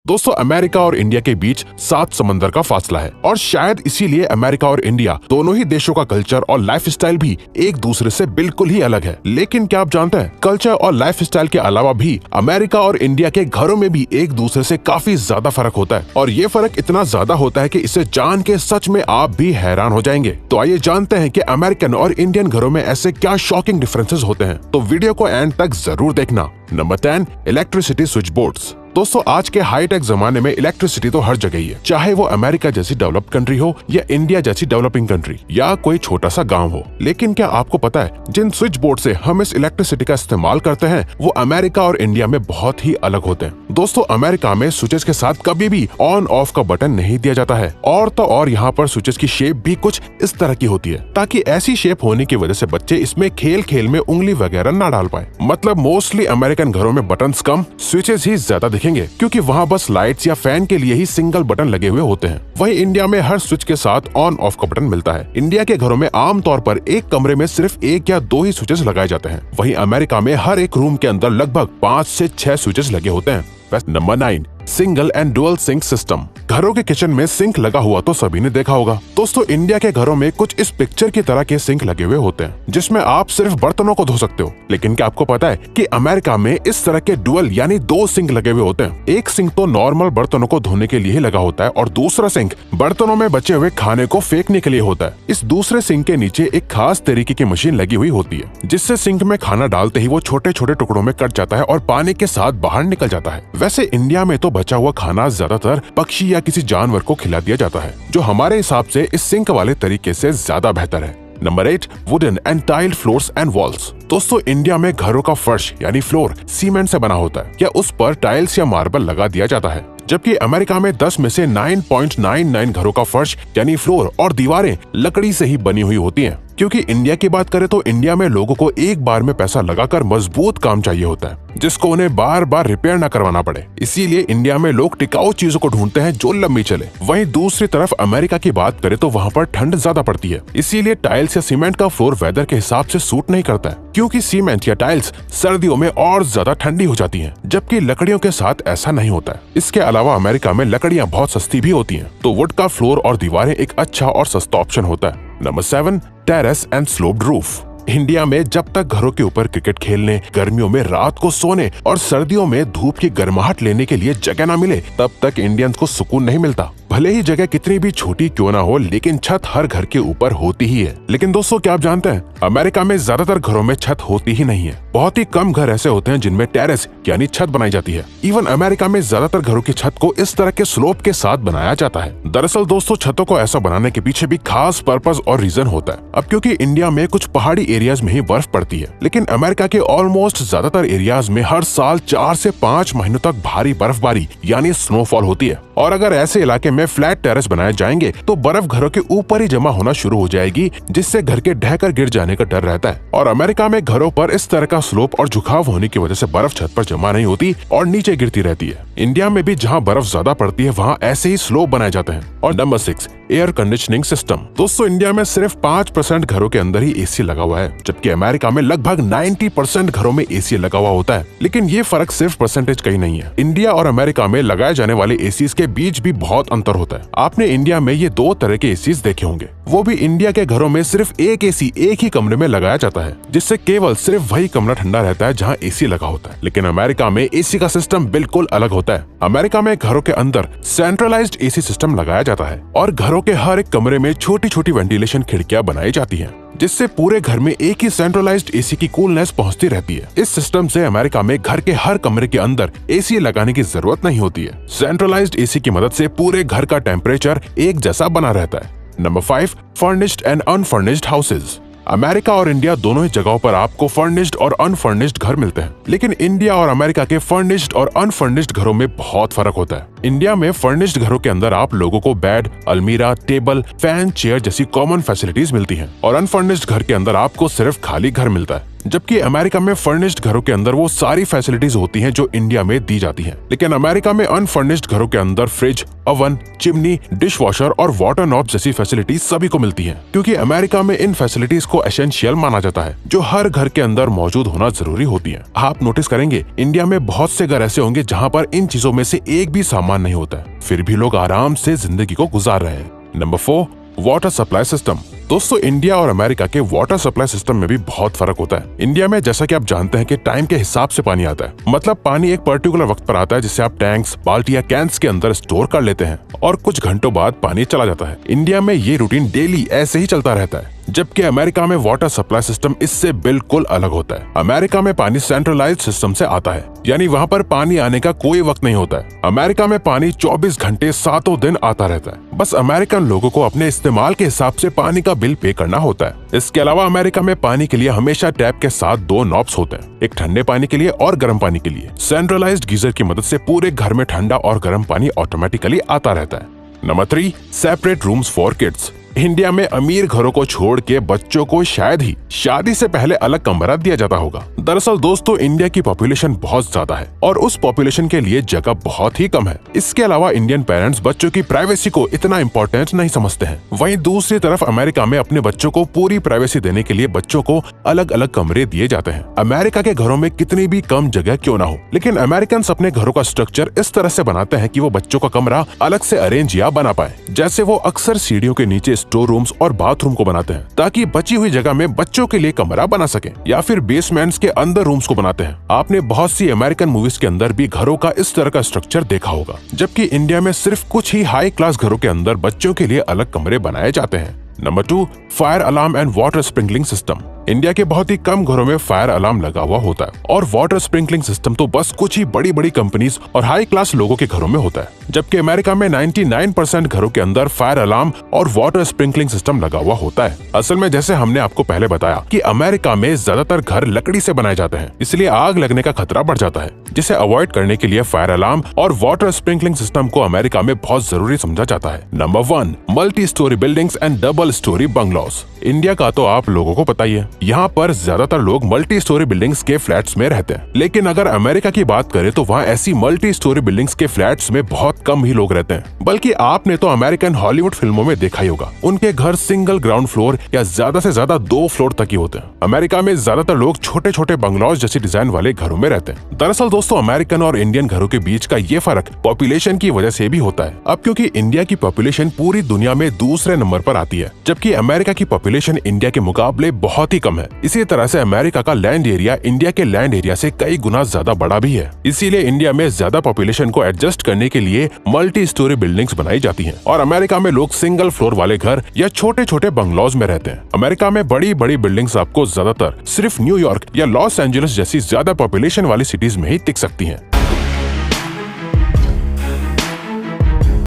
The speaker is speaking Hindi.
दोस्तों अमेरिका और इंडिया के बीच 7 समंदर का फासला है और शायद इसीलिए अमेरिका और इंडिया दोनों ही देशों का कल्चर और लाइफस्टाइल भी एक दूसरे से बिल्कुल ही अलग है। लेकिन क्या आप जानते हैं कल्चर और लाइफस्टाइल के अलावा भी अमेरिका और इंडिया के घरों में भी एक दूसरे से काफी ज्यादा फर्क होता है और ये फर्क इतना ज्यादा होता है कि इसे जान के सच में आप भी हैरान हो जाएंगे। तो आइए जानते हैं कि अमेरिकन और इंडियन घरों में ऐसे क्या शॉकिंग डिफरेंसेस होते हैं, तो वीडियो को एंड तक जरूर देखना। Number 10, electricity switch boards. दोस्तों आज के हाईटेक जमाने में इलेक्ट्रिसिटी तो हर जगह ही है, चाहे वो अमेरिका जैसी डेवलप्ड कंट्री हो या इंडिया जैसी डेवलपिंग कंट्री या कोई छोटा सा गांव हो। लेकिन क्या आपको पता है जिन स्विच बोर्ड से हम इस इलेक्ट्रिसिटी का इस्तेमाल करते हैं वो अमेरिका और इंडिया में बहुत ही अलग होते हैं। दोस्तों अमेरिका में स्विचेस के साथ कभी भी ऑन ऑफ का बटन नहीं दिया जाता है और तो और यहाँ पर स्विचेस की शेप भी कुछ इस तरह की होती है ताकि ऐसी शेप होने की वजह से बच्चे इसमें खेल खेल में उंगली वगैरह ना डाल पाए। मतलब मोस्टली अमेरिकन घरों में बटन्स कम, स्विचेस ही ज्यादा दिखेंगे क्योंकि वहाँ बस लाइट्स या फैन के लिए ही सिंगल बटन लगे हुए होते हैं। वहीं इंडिया में हर स्विच के साथ ऑन ऑफ का बटन मिलता है। इंडिया के घरों में आमतौर पर एक कमरे में सिर्फ 1 या 2 ही स्विचेस लगाए जाते हैं, वहीं अमेरिका में हर एक रूम के अंदर लगभग 5 से 6 स्विचेस लगे होते हैं। Number 9, single and dual sink system. घरों के किचन में सिंक लगा हुआ तो सभी ने देखा होगा। दोस्तों इंडिया के घरों में कुछ इस पिक्चर की तरह के सिंक लगे हुए होते हैं जिसमें आप सिर्फ बर्तनों को धो सकते हो। लेकिन क्या आपको पता है कि अमेरिका में इस तरह के डुअल यानी 2 सिंक लगे हुए होते हैं। एक सिंक तो नॉर्मल बर्तनों को धोने के लिए लगा होता है और दूसरा सिंक बर्तनों में बचे हुए खाने को फेंकने के लिए होता है। इस दूसरे सिंक के नीचे एक खास तरीके की मशीन लगी हुई होती है जिससे सिंक में खाना डालते ही वो छोटे छोटे टुकड़ों में कट जाता है और पानी के साथ बाहर निकल जाता है। वैसे इंडिया में तो बचा हुआ खाना ज्यादातर पक्षी या किसी जानवर को खिला दिया जाता है जो हमारे हिसाब से इस सिंक वाले तरीके से ज्यादा बेहतर है। Number 8, wooden and tiled floors and walls. दोस्तों इंडिया में घरों का फर्श यानी फ्लोर सीमेंट से बना होता है या उस पर टाइल्स या मार्बल लगा दिया जाता है, जबकि अमेरिका में 10 में से 9.99 घरों का फर्श यानी फ्लोर और दीवारें लकड़ी से ही बनी हुई होती हैं। क्योंकि इंडिया की बात करें तो इंडिया में लोगों को एक बार में पैसा लगाकर मजबूत काम चाहिए होता है जिसको उन्हें बार बार रिपेयर न करवाना पड़े, इसीलिए इंडिया में लोग टिकाऊ चीजों को ढूंढते हैं जो लंबी चले। वहीं दूसरी तरफ अमेरिका की बात करें तो वहाँ पर ठंड ज्यादा पड़ती है, इसीलिए टाइल्स या सीमेंट का फ्लोर वेदर के हिसाब से सूट नहीं करता है क्योंकि सीमेंट या टाइल्स सर्दियों में और ज्यादा ठंडी हो जाती है, जबकि लकड़ियों के साथ ऐसा नहीं होता है। इसके अलावा अमेरिका में लकड़ियाँ बहुत सस्ती भी होती है, तो वुड का फ्लोर और दीवारें एक अच्छा और सस्ता ऑप्शन होता है। Number 7, terrace and sloped roof. India में जब तक घरों के ऊपर क्रिकेट खेलने, गर्मियों में रात को सोने और सर्दियों में धूप की गर्माहट लेने के लिए जगह न मिले तब तक इंडियंस को सुकून नहीं मिलता। भले ही जगह कितनी भी छोटी क्यों ना हो लेकिन छत हर घर के ऊपर होती ही है। लेकिन दोस्तों क्या आप जानते हैं अमेरिका में ज्यादातर घरों में छत होती ही नहीं है। बहुत ही कम घर ऐसे होते हैं जिनमें टेरेस यानी छत बनाई जाती है। इवन अमेरिका में ज्यादातर घरों की छत को इस तरह के स्लोप के साथ बनाया जाता है। दरअसल दोस्तों छतों को ऐसा बनाने के पीछे भी खास पर्पस और रीजन होता है। अब क्योंकि इंडिया में कुछ पहाड़ी एरियाज में ही बर्फ पड़ती है, लेकिन अमेरिका के ऑलमोस्ट ज्यादातर एरियाज में हर साल 4 से 5 महीनों तक भारी बर्फबारी यानी स्नोफॉल होती है। और अगर ऐसे इलाके में फ्लैट टेरेस बनाए जाएंगे तो बर्फ घरों के ऊपर ही जमा होना शुरू हो जाएगी जिससे घर के ढहकर गिर जाने का डर रहता है। और अमेरिका में घरों पर इस तरह का स्लोप और झुकाव होने की वजह से बर्फ छत पर जमा नहीं होती और नीचे गिरती रहती है। इंडिया में भी जहाँ बर्फ ज्यादा पड़ती है वहाँ ऐसे ही स्लोप बनाए जाते हैं। और नंबर 6, एयर कंडीशनिंग सिस्टम। दोस्तों इंडिया में सिर्फ 5% घरों के अंदर ही एसी लगा हुआ है, जबकि अमेरिका में लगभग 90% घरों में एसी लगा हुआ होता है। लेकिन ये फर्क सिर्फ परसेंटेज का ही नहीं है। इंडिया और अमेरिका में लगाए जाने वाले एसीज के बीच भी बहुत अंतर होता है। आपने इंडिया में ये 2 तरह के एसीज देखे होंगे, वो भी इंडिया के घरों में सिर्फ एक एसी एक ही कमरे में लगाया जाता है जिससे केवल सिर्फ वही कमरा ठंडा रहता है जहाँ एसी लगा होता है। लेकिन अमेरिका में एसी का सिस्टम बिल्कुल अलग होता है। अमेरिका में घरों के अंदर सेंट्रलाइज्ड एसी सिस्टम लगाया जाता है और घरों के हर एक कमरे में छोटी छोटी वेंटिलेशन खिड़कियां बनाई जाती हैं जिससे पूरे घर में एक ही सेंट्रलाइज्ड एसी की कूलनेस पहुंचती रहती है। इस सिस्टम से अमेरिका में घर के हर कमरे के अंदर एसी लगाने की जरूरत नहीं होती है। सेंट्रलाइज्ड एसी की मदद से पूरे घर का टेम्परेचर एक जैसा बना रहता है। Number 5, furnished and unfurnished houses. America और इंडिया दोनों ही जगहों पर आपको फर्निश्ड और अनफर्निश्ड घर मिलते हैं, लेकिन इंडिया और अमेरिका के फर्निश्ड और अनफर्निश्ड घरों में बहुत फर्क होता है। इंडिया में फर्निश्ड घरों के अंदर आप लोगों को बेड, अलमीरा, टेबल, फैन, चेयर जैसी कॉमन फैसिलिटीज मिलती हैं और अनफर्निश्ड घर के अंदर आपको सिर्फ खाली घर मिलता है। जबकि अमेरिका में फर्निश्ड घरों के अंदर वो सारी फैसिलिटीज होती हैं जो इंडिया में दी जाती हैं। लेकिन अमेरिका में अनफर्निश्ड घरों के अंदर fridge, oven, chimney, dish washer और वाटर नॉब जैसी फैसिलिटीज सभी को मिलती हैं, क्योंकि अमेरिका में इन फैसिलिटीज को एसेंशियल माना जाता है, जो हर घर के अंदर मौजूद होना जरूरी होती है। आप नोटिस करेंगे इंडिया में बहुत से घर ऐसे होंगे जहाँ पर इन चीजों में से एक भी सामान नहीं होता है, फिर भी लोग आराम से जिंदगी को गुजार रहे हैं। Number 4, water supply system. दोस्तों, इंडिया और अमेरिका के वाटर सप्लाई सिस्टम में भी बहुत फर्क होता है। इंडिया में जैसा कि आप जानते हैं कि टाइम के हिसाब से पानी आता है, मतलब पानी एक पर्टिकुलर वक्त पर आता है जिसे आप टैंक्स, बाल्टी या कैंस के अंदर स्टोर कर लेते हैं और कुछ घंटों बाद पानी चला जाता है। इंडिया में ये रूटीन डेली ऐसे ही चलता रहता है, जबकि अमेरिका में वाटर सप्लाई सिस्टम इससे बिल्कुल अलग होता है। अमेरिका में पानी सेंट्रलाइज्ड सिस्टम से आता है, यानी वहाँ पर पानी आने का कोई वक्त नहीं होता है। अमेरिका में पानी 24 घंटे 7 दिन आता रहता है। बस अमेरिकन लोगों को अपने इस्तेमाल के हिसाब से पानी का बिल पे करना होता है। इसके अलावा अमेरिका में पानी के लिए हमेशा टैप के साथ 2 नॉब्स होते हैं, एक ठंडे पानी के लिए और गर्म पानी के लिए। सेंट्रलाइज्ड गीजर की मदद से पूरे घर में ठंडा और गर्म पानी ऑटोमेटिकली आता रहता है। Number 3, separate rooms for kids. India में अमीर घरों को छोड़ के बच्चों को शायद ही शादी से पहले अलग कमरा दिया जाता होगा। दरअसल दोस्तों, इंडिया की पॉपुलेशन बहुत ज्यादा है और उस पॉपुलेशन के लिए जगह बहुत ही कम है। इसके अलावा इंडियन पेरेंट्स बच्चों की प्राइवेसी को इतना इम्पोर्टेंट नहीं समझते हैं। वहीं दूसरी तरफ अमेरिका में अपने बच्चों को पूरी प्राइवेसी देने के लिए बच्चों को अलग अलग कमरे दिए जाते हैं। अमेरिका के घरों में कितनी भी कम जगह क्यों ना हो, लेकिन अमेरिकन अपने घरों का स्ट्रक्चर इस तरह से बनाते हैं कि वो बच्चों का कमरा अलग से अरेंज या बना पाए। जैसे वो अक्सर सीढ़ियों के नीचे स्टोर रूम्स और बाथरूम को बनाते हैं ताकि बची हुई जगह में बच्चों के लिए कमरा बना सके, या फिर बेसमेंट्स के अंदर रूम्स को बनाते हैं। आपने बहुत सी अमेरिकन मूवीज के अंदर भी घरों का इस तरह का स्ट्रक्चर देखा होगा, जबकि इंडिया में सिर्फ कुछ ही हाई क्लास घरों के अंदर बच्चों के लिए अलग कमरे बनाए जाते हैं। Number 2, fire alarm and water sprinkling system. India के बहुत ही कम घरों में फायर अलार्म लगा हुआ होता है और वाटर स्प्रिंकलिंग सिस्टम तो बस कुछ ही बड़ी बड़ी कंपनीज और हाई क्लास लोगों के घरों में होता है, जबकि अमेरिका में 99% घरों के अंदर फायर अलार्म और वाटर स्प्रिंकलिंग सिस्टम लगा हुआ होता है। असल में जैसे हमने आपको पहले बताया कि अमेरिका में ज्यादातर घर लकड़ी से बनाए जाते हैं, इसलिए आग लगने का खतरा बढ़ जाता है, जिसे अवॉइड करने के लिए फायर अलार्म और वाटर स्प्रिंकलिंग सिस्टम को अमेरिका में बहुत जरूरी समझा जाता है। Number 1, multi storey buildings and double storey bungalows. India का तो आप लोगों को पता ही है, यहाँ पर ज्यादातर लोग मल्टी स्टोरी बिल्डिंग्स के फ्लैट्स में रहते हैं। लेकिन अगर अमेरिका की बात करें तो वहाँ ऐसी मल्टी स्टोरी बिल्डिंग्स के फ्लैट्स में बहुत कम ही लोग रहते हैं। बल्कि आपने तो अमेरिकन हॉलीवुड फिल्मों में देखा ही होगा, उनके घर सिंगल ग्राउंड फ्लोर या ज्यादा से ज्यादा 2 फ्लोर तक ही होते हैं। अमेरिका में ज्यादातर लोग छोटे छोटे बंगलौज जैसी डिजाइन वाले घरों में रहते हैं। दरअसल दोस्तों, अमेरिकन और इंडियन घरों के बीच का ये फर्क पॉपुलेशन की वजह से भी होता है। अब क्योंकि इंडिया की पॉपुलेशन पूरी दुनिया में दूसरे नंबर पर आती है, जबकि अमेरिका की पॉपुलेशन इंडिया के मुकाबले बहुत ही कम है। इसी तरह से अमेरिका का लैंड एरिया इंडिया के लैंड एरिया से कई गुना ज्यादा बड़ा भी है। इसीलिए इंडिया में ज्यादा पॉपुलेशन को एडजस्ट करने के लिए मल्टी स्टोरी बिल्डिंग्स बनाई जाती हैं और अमेरिका में लोग सिंगल फ्लोर वाले घर या छोटे छोटे बंगलौज में रहते हैं। अमेरिका में बड़ी बड़ी बिल्डिंग्स आपको ज्यादातर सिर्फ न्यूयॉर्क या लॉस एंजलिस जैसी ज्यादा पॉपुलेशन वाली सिटीज में ही दिख सकती हैं।